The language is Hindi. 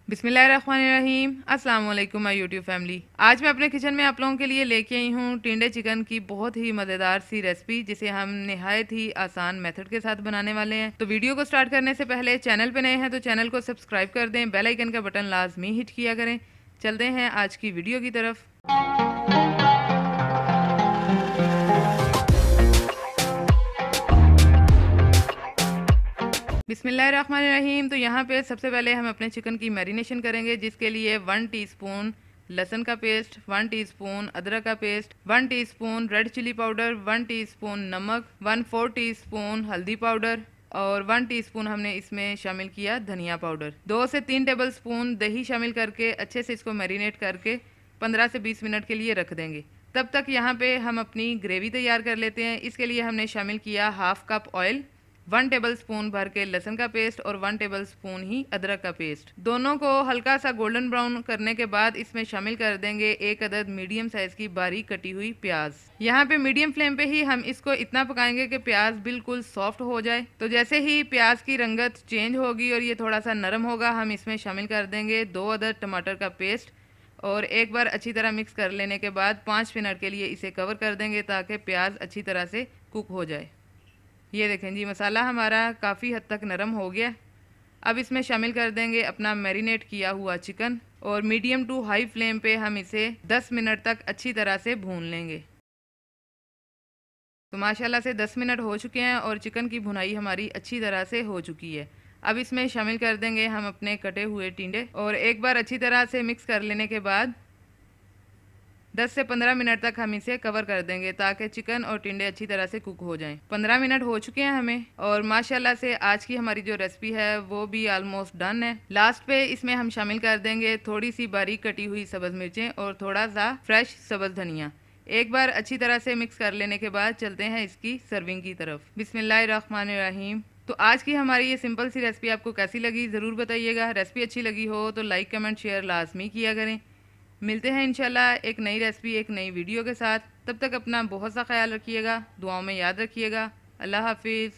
बिस्मिल्लाहिर्रहमानिर्रहीम। अस्सलाम वालेकुम माय यूट्यूब फैमिली। आज मैं अपने किचन में आप लोगों के लिए लेके आई हूँ टिंडे चिकन की बहुत ही मज़ेदार सी रेसिपी, जिसे हम निहायत ही आसान मेथड के साथ बनाने वाले हैं। तो वीडियो को स्टार्ट करने से पहले चैनल पे नए हैं तो चैनल को सब्सक्राइब कर दें, बेल आइकन का बटन लाजमी हिट किया करें। चलते हैं आज की वीडियो की तरफ। बिस्मिल्लाहिर्रहमानिर्रहीम। तो यहाँ पे सबसे पहले हम अपने चिकन की मैरिनेशन करेंगे, जिसके लिए 1 टीस्पून लहसुन का पेस्ट, 1 टीस्पून अदरक का पेस्ट, 1 teaspoon red chilli powder, 1 teaspoon नमक, 1/4 टीस्पून हल्दी पाउडर और 1 टीस्पून हमने इसमें शामिल किया धनिया पाउडर। 2 से 3 टेबल स्पून दही शामिल करके अच्छे से इसको मैरिनेट करके 15 से 20 मिनट के लिए रख देंगे। तब तक यहाँ पे हम अपनी ग्रेवी तैयार कर लेते हैं। इसके लिए हमने शामिल किया half cup oil, 1 table spoon भर के लहसुन का पेस्ट और 1 टेबल स्पून ही अदरक का पेस्ट। दोनों को हल्का सा गोल्डन ब्राउन करने के बाद इसमें शामिल कर देंगे 1 अदद मीडियम साइज की बारीक कटी हुई प्याज। यहाँ पे मीडियम फ्लेम पे ही हम इसको इतना पकाएंगे कि प्याज बिल्कुल सॉफ्ट हो जाए। तो जैसे ही प्याज की रंगत चेंज होगी और ये थोड़ा सा नरम होगा, हम इसमें शामिल कर देंगे 2 अदद टमाटर का पेस्ट और एक बार अच्छी तरह मिक्स कर लेने के बाद 5 मिनट के लिए इसे कवर कर देंगे ताकि प्याज अच्छी तरह से कुक हो जाए। ये देखें जी, मसाला हमारा काफ़ी हद तक नरम हो गया। अब इसमें शामिल कर देंगे अपना मैरिनेट किया हुआ चिकन और मीडियम टू हाई फ्लेम पे हम इसे 10 मिनट तक अच्छी तरह से भून लेंगे। तो माशाल्लाह से 10 मिनट हो चुके हैं और चिकन की भुनाई हमारी अच्छी तरह से हो चुकी है। अब इसमें शामिल कर देंगे हम अपने कटे हुए टिंडे और एक बार अच्छी तरह से मिक्स कर लेने के बाद 10 से 15 मिनट तक हम इसे कवर कर देंगे ताकि चिकन और टिंडे अच्छी तरह से कुक हो जाएं। 15 मिनट हो चुके हैं हमें और माशाल्लाह से आज की हमारी जो रेसिपी है वो भी ऑलमोस्ट डन है। लास्ट पे इसमें हम शामिल कर देंगे थोड़ी सी बारीक कटी हुई सब्ज़ मिर्चें और थोड़ा सा फ्रेश सब्ज़ धनिया। एक बार अच्छी तरह से मिक्स कर लेने के बाद चलते हैं इसकी सर्विंग की तरफ। बिस्मिल्लाहिर्रहमानिर्रहीम। तो आज की हमारी ये सिंपल सी रेसिपी आपको कैसी लगी ज़रूर बताइएगा। रेसिपी अच्छी लगी हो तो लाइक कमेंट शेयर लाजमी किया करें। मिलते हैं इंशाल्लाह एक नई रेसिपी एक नई वीडियो के साथ। तब तक अपना बहुत सा ख्याल रखिएगा, दुआओं में याद रखिएगा। अल्लाह हाफिज़।